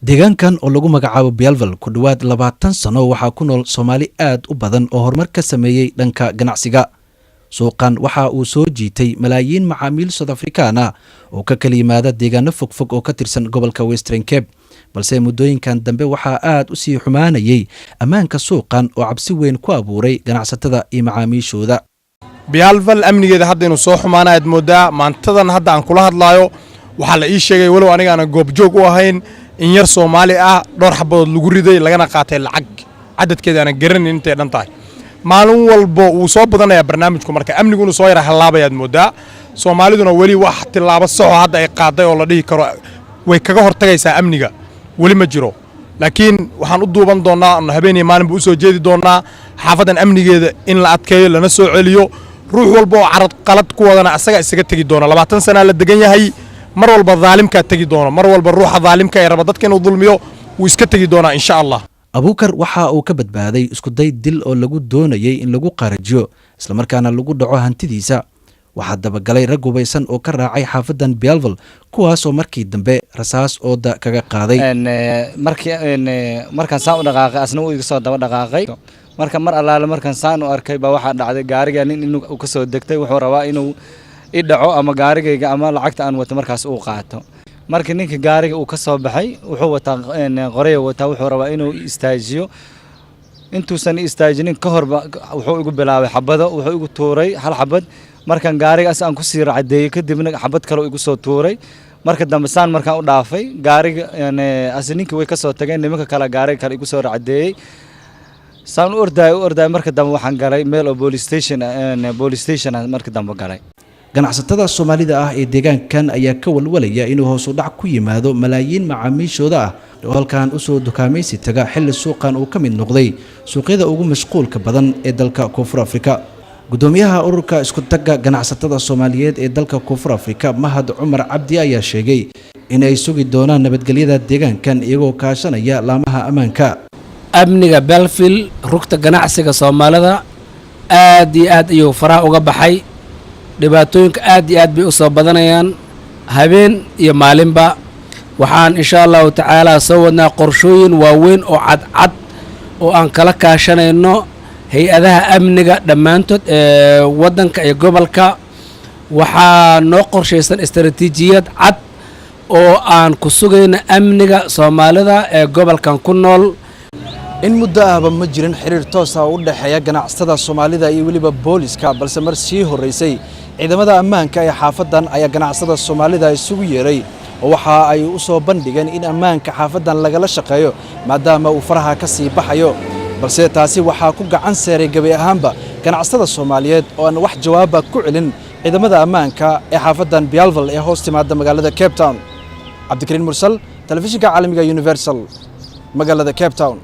deegaankan oo lagu magacaabo Bellville ku dhawaad 20 sano waxaa ku nool Soomaali aad u badan oo horumar ka sameeyay dhanka ganacsiga. Suuqan waxa uu soo jiitay malaayiin macaamiil South African ah oo ka kala yimaada deegaano fogfog oo ka tirsan gobolka Western Cape. balse muddooyinkan dambe waxaa aad u sii xumaanayay ammaanka suuqan oo cabsi weyn ku abuuray ganacsatada iyo macaamiishooda. Bellville amnigeeda hadda inuu soo xumaanayd moodaa maantadan hadda aan kula hadlaayo waxaa la ii sheegay walow aniga aan goob joog u ahayn in yar Soomaali ah dhowr xabadood lagu riday lagana qaatay lacag cadadkeeda aan garanin intay dhan tahay maalin walba uu soo badanayaa barnaamijku marka amniguna soo yara halaabayaad moodaa Soomaaliduna wali wax tilaabo sax hadda ay qaaday oo la dhihi karo way kaga hortagaysaa amniga wali ma jiro laakiin waxaan u duuban doonaa habeenii maalinba u soo jeedi doonaa xaafadan amnigeeda in la adkeeyo lana soo celiyo ruux walba oo carad qalad ku wadana asaga isaga tagi doona 20 sano la degan yahay mar walba dhaalimka tagi doona mar walba ruuxa dhaalimka ay raba dadka inuu dulmiyo uu iska tagi doona insha Allah. Abuukar waxa uu ka badbaaday isku day dil oo lagu doonayay in lagu qarajiyo isla markaana lagu dhaco hantidiisa. waxaa dabagalay rag hubeysan oo ka raacay xaafadan Bellville kuwaas oo markii dambe rasaas ooda kaga qaaday markaan saan u dhaqaaqay asna uu iga soo daba dhaqaaqay marka mar allaale markaan saan u arkay baa waxa dhacday gaariga nin inuu ka soo degtay wuxuu rabaa inuu i dhaco ama gaarigayga ama lacagta aan wato markaas uu qaato markii ninka gaariga uu ka soo baxay wuxuu wataa qoryo wataa wuxuu rabaa inuu istaajiyo intuusan istaajinin ka hor wuxuu igu bilaabay xabado wuxuu igu tuuray hal xabad markan gaarigaas aan ku sii raacadeeyay kadibna xabad kale igu soo tuuray marka dambe saan markaan u dhaafay gaariga asninkii way ka soo tageen nimanka kale gaariga kale igu soo raacadeeyay saan u orday marka dambe waxaan galay meel oo police station marka dambe galay. ganacsatada Soomaalida ah ee deegaankan ayaa ka walwalaya inuu hoos u dhac ku yimaado malaayiin macaamiishooda ah oo halkaan u soo dukaamaysi taga xilli suuqan uu ka mid noqday suuqyada ugu mashquulka badan ee dalka Koonfur Afrika. gudoomiyaha ururka isku tagga ganacsatada Soomaaliyeed ee dalka Koonfur Afrika Mahad Cumar Cabdi ayaa sheegay in ay sugi doonaan nabadgelyada deegaankan iyagoo kaashanaya laamaha ammaanka. amniga Bellville rugta ganacsiga Soomaalida aad iyo aad ayuu faraha uga baxay dhibaatooyinka aad iyo aad bay u soo badanayaan habeen iyo maalinba waxaan insha Allah tacaala soo wadnaa qorshooyin waaweyn oo cad oo aan kala kaashanayno hay-adaha amniga dhammaantood ee waddanka iyo gobolka waxaa noo qorshaysan istaraatiijiyad cad oo aan ku sugayno amniga Soomaalida ee gobolkan ku nool. in muddo ahba ma jirin xiriir toos ah u dhaxeeya ganacsatada Soomaalida iyo waliba booliska balse mar sii horeysay ciidamada ammaanka ee xaafadan ayaa ganacsatada Soomaalida isugu yeeray oo waxa ay u soo bandhigeen in ammaanka xaafadan lagala shaqeeyo maadaama uu faraha ka sii baxayo balse taasi waxaa ku gacan saaray gabi ahaanba ganacsatada Soomaaliyeed oo aan wax jawaab ku celin ciidamada ammaanka ee xaafadan Bellville ee hoos timaada magaalada Cape Town. Cabdikariin Mursal, telefishinka caalamiga Universal, magaalada Cape Town.